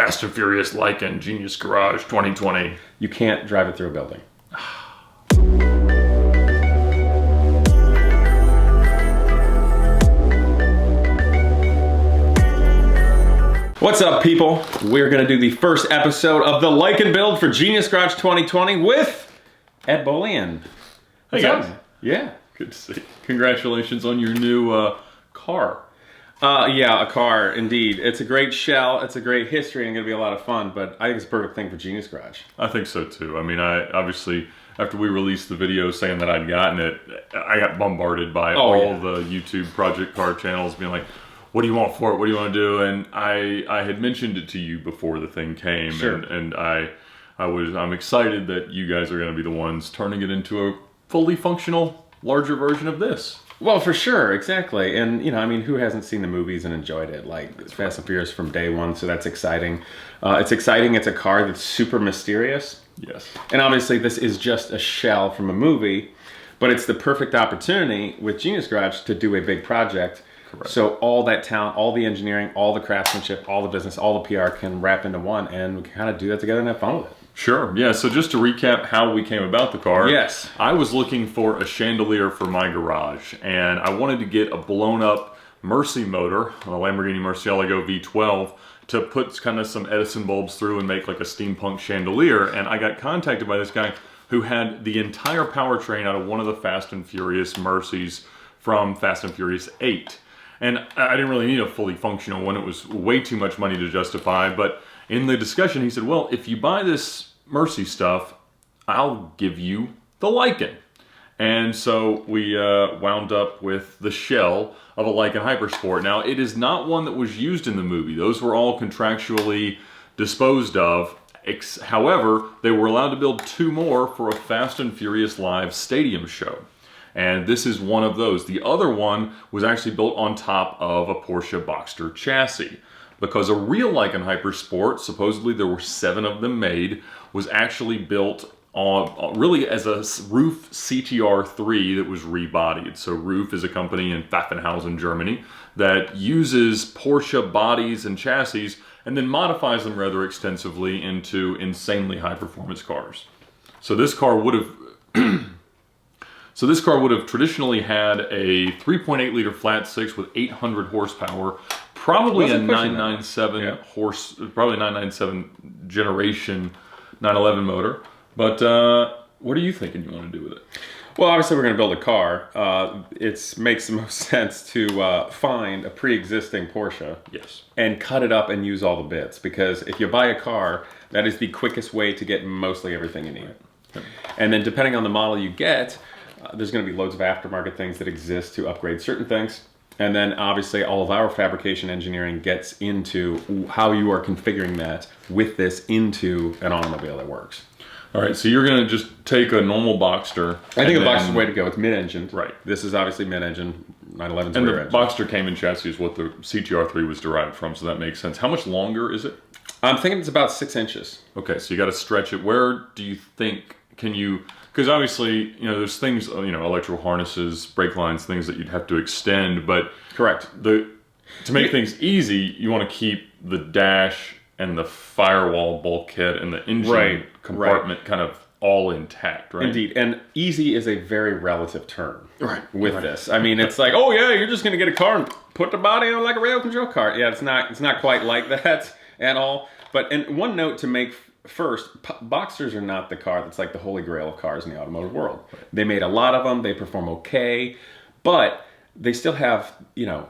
Fast and Furious Lykan Genius Garage 2020. You can't drive it through a building. What's up, people? We're going to do the first episode of the Lykan build for Genius Garage 2020 with Ed Bolian. Hey, guys. Yeah. Good to see you. Congratulations on your new car. Yeah, a car, indeed. It's a great shell, it's a great history, and going to be a lot of fun, but I think it's a perfect thing for Genius Garage. I think so, too. I mean, I obviously, after we released the video saying that I'd gotten it, I got bombarded by the YouTube project car channels being like, what do you want for it? What do you want to do? And I had mentioned it to you before the thing came, sure. and I'm excited that you guys are going to be the ones turning it into a fully functional, larger version of this. Well, for sure, exactly. And, you know, I mean, who hasn't seen the movies and enjoyed it? Like, it's Fast and Furious from day one, so that's exciting. It's exciting. It's a car that's super mysterious. Yes. And obviously, this is just a shell from a movie, but it's the perfect opportunity with Genius Garage to do a big project. Correct. So all that talent, all the engineering, all the craftsmanship, all the business, all the PR can wrap into one, and we can kind of do that together and have fun with it. Sure. Yeah, so just to recap how we came about the car. Yes. I was looking for a chandelier for my garage, and I wanted to get a blown-up Mercy motor, a Lamborghini Murcielago V12, to put kind of some Edison bulbs through and make like a steampunk chandelier, and I got contacted by this guy who had the entire powertrain out of one of the Fast and Furious Mercies from Fast and Furious 8. And I didn't really need a fully functional one. It was way too much money to justify. But in the discussion, he said, well, if you buy this Mercy stuff, I'll give you the Lykan. And so we wound up with the shell of a Lykan Hypersport. Now, it is not one that was used in the movie. Those were all contractually disposed of. However, they were allowed to build 2 more for a Fast and Furious Live stadium show. And this is one of those. The other one was actually built on top of a Porsche Boxster chassis, because a real Lykan Hypersport, supposedly there were 7 of them made, was actually built on really as a Roof CTR3 that was rebodied. So Roof is a company in Pfaffenhausen, Germany, that uses Porsche bodies and chassis and then modifies them rather extensively into insanely high performance cars. So this car would have traditionally had a 3.8 liter flat 6 with 800 horsepower, probably a 997 probably 997 generation 911 motor. But what are you thinking you want to do with it? Well, obviously we're going to build a car. It makes the most sense to find a pre-existing Porsche, yes, and cut it up and use all the bits. Because if you buy a car, that is the quickest way to get mostly everything you need. Right. Okay. And then depending on the model you get, there's going to be loads of aftermarket things that exist to upgrade certain things. And then obviously all of our fabrication engineering gets into how you are configuring that with this into an automobile that works. All right, so you're going to just take a normal Boxster. I think a Boxster's the way to go. It's mid-engine. Right. This is obviously mid-engine. 911's and rear the Boxster Cayman chassis is what the CTR3 was derived from, so that makes sense. How much longer is it? I'm thinking it's about 6 inches. Okay, so you got to stretch it. Where do you think can you? Because obviously, you know, there's things, you know, electrical harnesses, brake lines, things that you'd have to extend. But correct. To make things easy, you want to keep the dash and the firewall bulkhead and the engine compartment kind of all intact, right? Indeed, and easy is a very relative term with right. this. I mean, it's like, oh yeah, you're just going to get a car and put the body on like a radio control car. Yeah, it's not quite like that at all. But and one note to make first, Boxsters are not the car that's like the holy grail of cars in the automotive world. Right. They made a lot of them, they perform okay, but they still have, you know,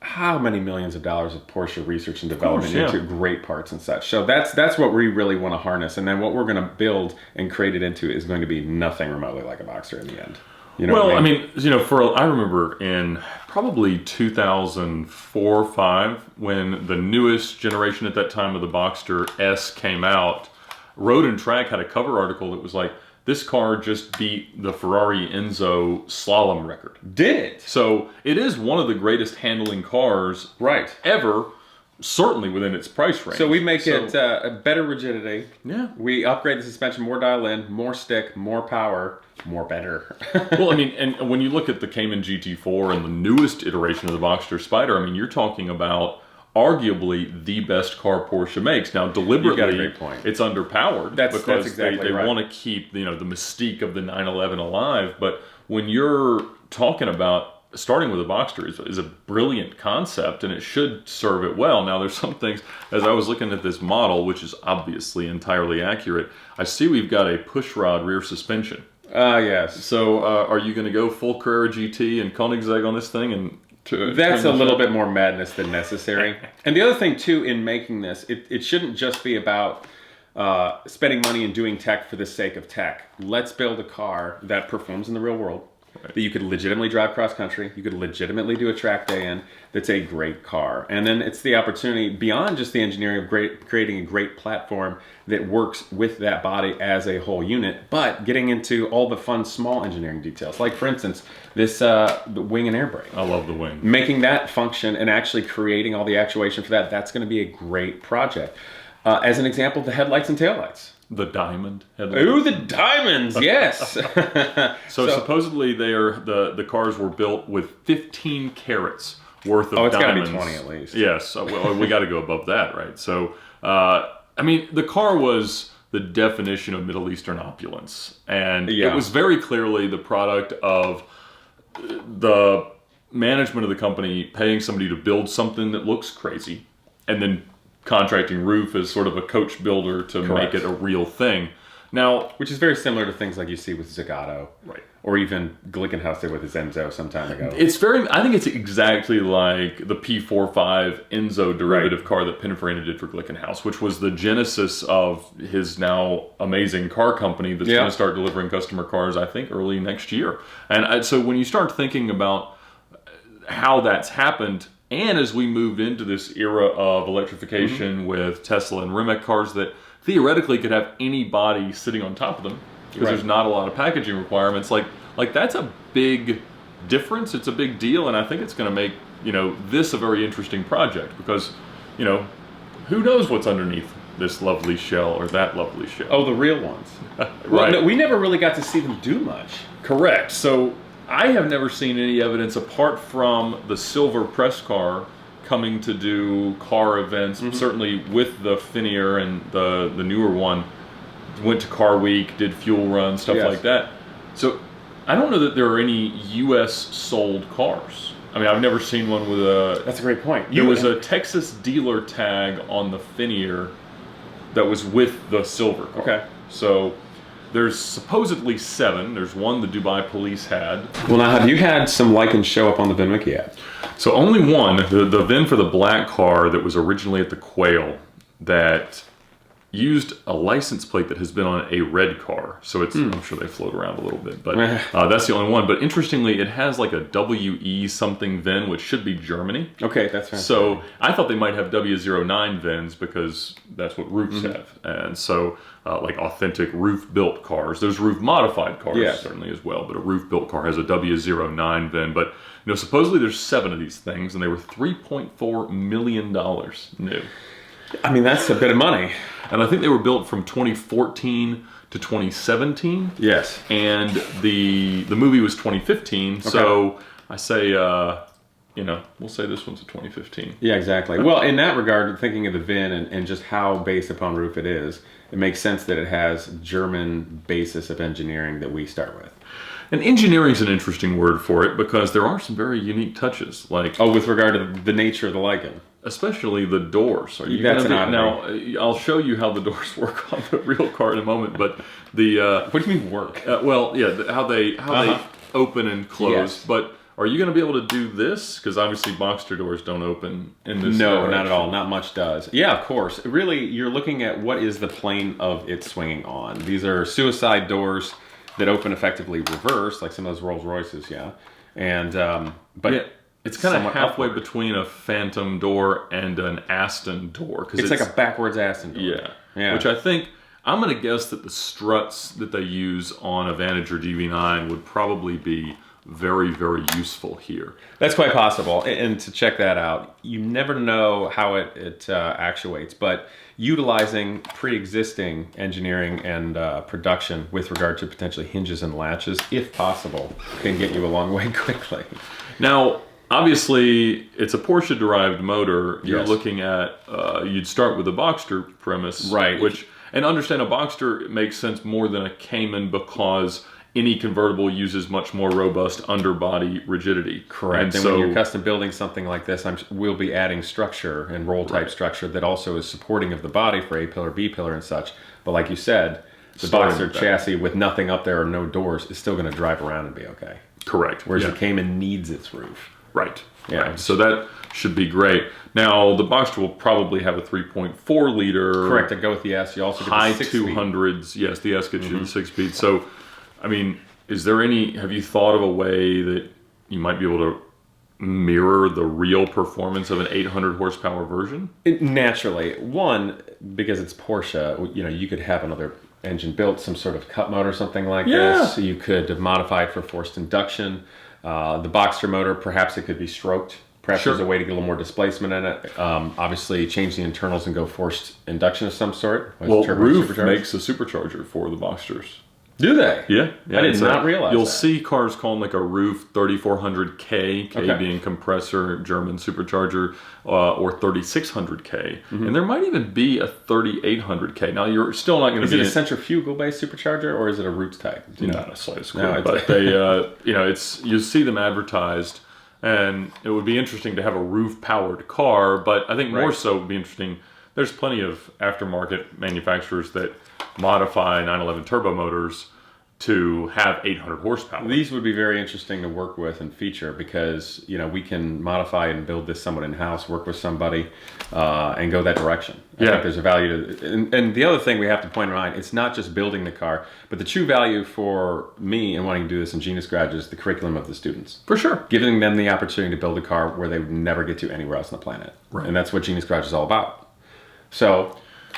how many millions of dollars of Porsche research and development into great parts and such. So that's what we really want to harness. And then what we're going to build and create it into is going to be nothing remotely like a Boxster in the end. You know well, I mean, you know, I remember in probably 2004 or 5 when the newest generation at that time of the Boxster S came out, Road and Track had a cover article that was like, this car just beat the Ferrari Enzo slalom record. Did it? So it is one of the greatest handling cars ever, certainly within its price range. So we make it a better rigidity. Yeah. We upgrade the suspension, more dial in, more stick, more power, more better. Well, I mean, and when you look at the Cayman GT4 and the newest iteration of the Boxster Spider, I mean, you're talking about arguably the best car Porsche makes. Now, deliberately, You've got a great point. it's underpowered That's because exactly they right. want to keep the mystique of the 911 alive. But when you're talking about starting with a Boxster is a brilliant concept, and it should serve it well. Now, there's some things, as I was looking at this model, which is obviously entirely accurate, I see we've got a pushrod rear suspension. Yes. So are you going to go full Carrera GT and Koenigsegg on this thing? And that's a little bit more madness than necessary. And the other thing, too, in making this, it shouldn't just be about spending money and doing tech for the sake of tech. Let's build a car that performs in the real world. Right. That you could legitimately drive cross country, you could legitimately do a track day in, that's a great car. And then it's the opportunity beyond just the engineering of creating a great platform that works with that body as a whole unit, but getting into all the fun small engineering details. Like, for instance, this the wing and air brake. I love the wing. Making that function and actually creating all the actuation for that, that's going to be a great project. As an example, the headlights and taillights. The diamond headlights. Ooh, the diamonds, yes. So supposedly the cars were built with 15 carats worth of diamonds. Oh, it's got to be 20 at least. Yes, well, we got to go above that, right? So, I mean, the car was the definition of Middle Eastern opulence. And it was very clearly the product of the management of the company paying somebody to build something that looks crazy, and then contracting Roof as sort of a coach builder to make it a real thing. Now, which is very similar to things like you see with Zagato, right? Or even Glickenhaus did with his Enzo some time ago. I think it's exactly like the P45 Enzo derivative car that Pininfarina did for Glickenhaus, which was the genesis of his now amazing car company that's going to start delivering customer cars, I think, early next year. And so when you start thinking about how that's happened, and as we move into this era of electrification with Tesla and Rimac cars that theoretically could have any body sitting on top of them, because there's not a lot of packaging requirements, like that's a big difference. It's a big deal, and I think it's going to make this a very interesting project, because who knows what's underneath this lovely shell or that lovely shell. Oh, the real ones. Right. Well, no, we never really got to see them do much. Correct. So I have never seen any evidence apart from the silver press car coming to do car events, certainly with the Finier and the newer one, went to Car Week, did fuel runs, stuff like that. So I don't know that there are any U.S. sold cars. I mean, I've never seen one with a... That's a great point. There was a Texas dealer tag on the Finier that was with the silver car. Okay. So there's supposedly 7. There's one the Dubai police had. Well, now, have you had some Lykan show up on the VINwiki app? So only one, the VIN for the black car that was originally at the Quail, that used a license plate that has been on a red car. So it's, I'm sure they float around a little bit, but that's the only one. But interestingly, it has like a WE something VIN, which should be Germany. Okay, that's right. So I thought they might have W09 VINs because that's what roofs have. And so like authentic roof-built cars. There's roof-modified cars certainly as well, but a roof-built car has a W09 VIN. But supposedly there's 7 of these things, and they were $3.4 million new. I mean, that's a bit of money. And I think they were built from 2014 to 2017. Yes. And the movie was 2015. Okay. So I say, we'll say this one's a 2015. Yeah, exactly. Well, in that regard, thinking of the VIN and just how based upon roof it is, it makes sense that it has German basis of engineering that we start with. And engineering is an interesting word for it, because there are some very unique touches. Like, with regard to the nature of the Lykan. Especially the doors. Are you That's now, I'll show you how the doors work on the real car in a moment, but the... what do you mean work? How they open and close. Yes. But are you going to be able to do this? Because obviously Boxster doors don't open in this No, direction. not at all. Not much does. Yeah, of course. Really, you're looking at what is the plane of it swinging on. These are suicide doors that open effectively reverse, like some of those Rolls Royces, And, but... Yeah. It's kind of halfway between a Phantom door and an Aston door. It's like a backwards Aston door. Yeah. Which I think, I'm going to guess that the struts that they use on a Vantage or GV9 would probably be very, very useful here. That's quite possible. And to check that out, you never know how it actuates, but utilizing pre-existing engineering and production with regard to potentially hinges and latches, if possible, can get you a long way quickly. Now, obviously, it's a Porsche-derived motor. You're Yes. looking at, you'd start with the Boxster premise. Right. And understand a Boxster makes sense more than a Cayman because any convertible uses much more robust underbody rigidity. Correct. And so, when you're custom building something like this, we'll be adding structure and roll type structure that also is supporting of the body for A pillar, B pillar, and such. But like you said, the Starting Boxster with that. chassis with nothing up there or no doors is still going to drive around and be okay. Correct. Whereas Yeah. the Cayman needs its roof. Right. Yeah. Right. So that should be great. Now, the Boxster will probably have a 3.4 liter. Correct. To go with the S, you also get High the 6-speed. 200s. Yes, the S gets you the 6-speed. So, I mean, have you thought of a way that you might be able to mirror the real performance of an 800 horsepower version? Naturally, one, because it's Porsche, you could have another engine built, some sort of cut motor, something like this. You could modify it for forced induction. The Boxster motor, perhaps it could be stroked. Perhaps Sure. there's a way to get a little more displacement in it. Obviously, change the internals and go forced induction of some sort. Well, Turbo Roof supercharged. makes a supercharger for the Boxsters. Do they? Yeah, I did it's not realize You'll that. see cars calling like a Roof 3400K, K Okay. being compressor, German supercharger, or 3600K, and there might even be a 3800K. Now you're still not going to Is be it a centrifugal based supercharger or is it a roots type? Do you know? not a slightest clue, No, it's- but they, you see them advertised, and it would be interesting to have a Roof powered car. But I think more Right. so it would be interesting. There's plenty of aftermarket manufacturers that modify 911 turbo motors to have 800 horsepower. These would be very interesting to work with and feature because we can modify and build this somewhat in house, work with somebody, and go that direction. I Yeah. think there's a value to, and the other thing we have to point in mind, it's not just building the car, but the true value for me in wanting to do this in Genius Garage is the curriculum of the students. For sure. Giving them the opportunity to build a car where they would never get to anywhere else on the planet. Right. And that's what Genius Garage is all about. So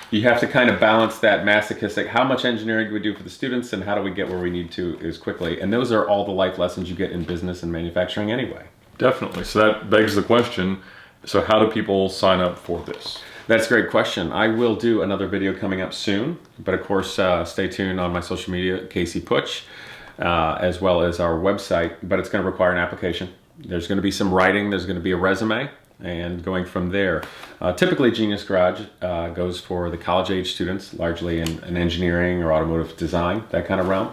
you have to kind of balance that masochistic, how much engineering do we do for the students and how do we get where we need to as quickly? And those are all the life lessons you get in business and manufacturing anyway. Definitely. So that begs the question, so how do people sign up for this? That's a great question. I will do another video coming up soon, but of course, stay tuned on my social media, Casey Putsch, as well as our website, but it's going to require an application. There's going to be some writing, there's going to be a resume, and going from there. Typically, Genius Garage goes for the college-age students, largely in engineering or automotive design, that kind of realm.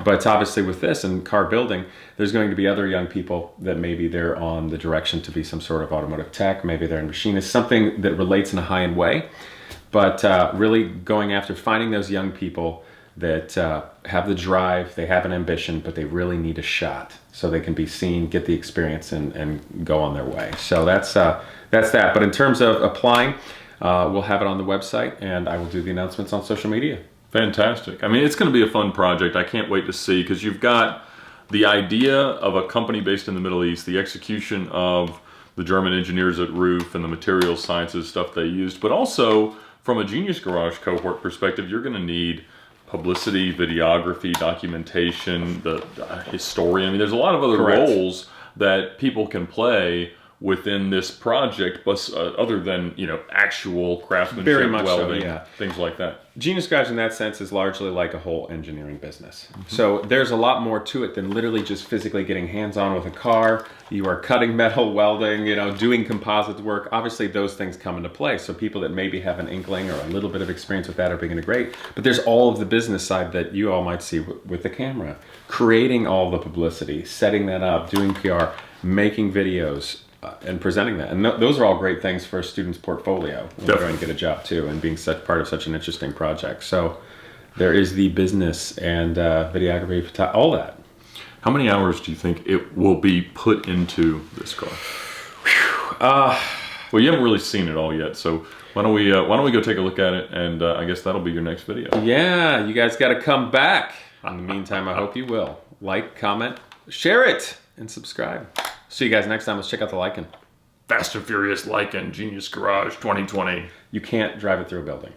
But obviously with this and car building, there's going to be other young people that maybe they're on the direction to be some sort of automotive tech, maybe they're in machinist, something that relates in a high-end way. But really going after finding those young people that have the drive, they have an ambition, but they really need a shot so they can be seen, get the experience, and go on their way. So that's that. But in terms of applying, we'll have it on the website, and I will do the announcements on social media. Fantastic. I mean, it's going to be a fun project. I can't wait to see, because you've got the idea of a company based in the Middle East, the execution of the German engineers at Roof and the materials sciences stuff they used, but also from a Genius Garage cohort perspective, you're going to need publicity, videography, documentation, the historian. I mean, there's a lot of other Correct. roles that people can play within this project, but other than actual craftsmanship, Very much so, welding, yeah. things like that. Genius Garage in that sense is largely like a whole engineering business. So there's a lot more to it than literally just physically getting hands-on with a car. You are cutting metal, welding, doing composites work. Obviously those things come into play. So people that maybe have an inkling or a little bit of experience with that are beginning to great. But there's all of the business side that you all might see with the camera. Creating all the publicity, setting that up, doing PR, making videos, and presenting that. And those are all great things for a student's portfolio when they're going to get a job too, and being such part of such an interesting project. So there is the business and videography, all that. How many hours do you think it will be put into this car? Well, you haven't really seen it all yet, so why don't we go take a look at it, and I guess that'll be your next video. Yeah, you guys got to come back. In the meantime, I hope you will. Like, comment, share it, and subscribe. See you guys next time. Let's check out the Lykan. Fast and Furious Lykan Genius Garage 2020. You can't drive it through a building.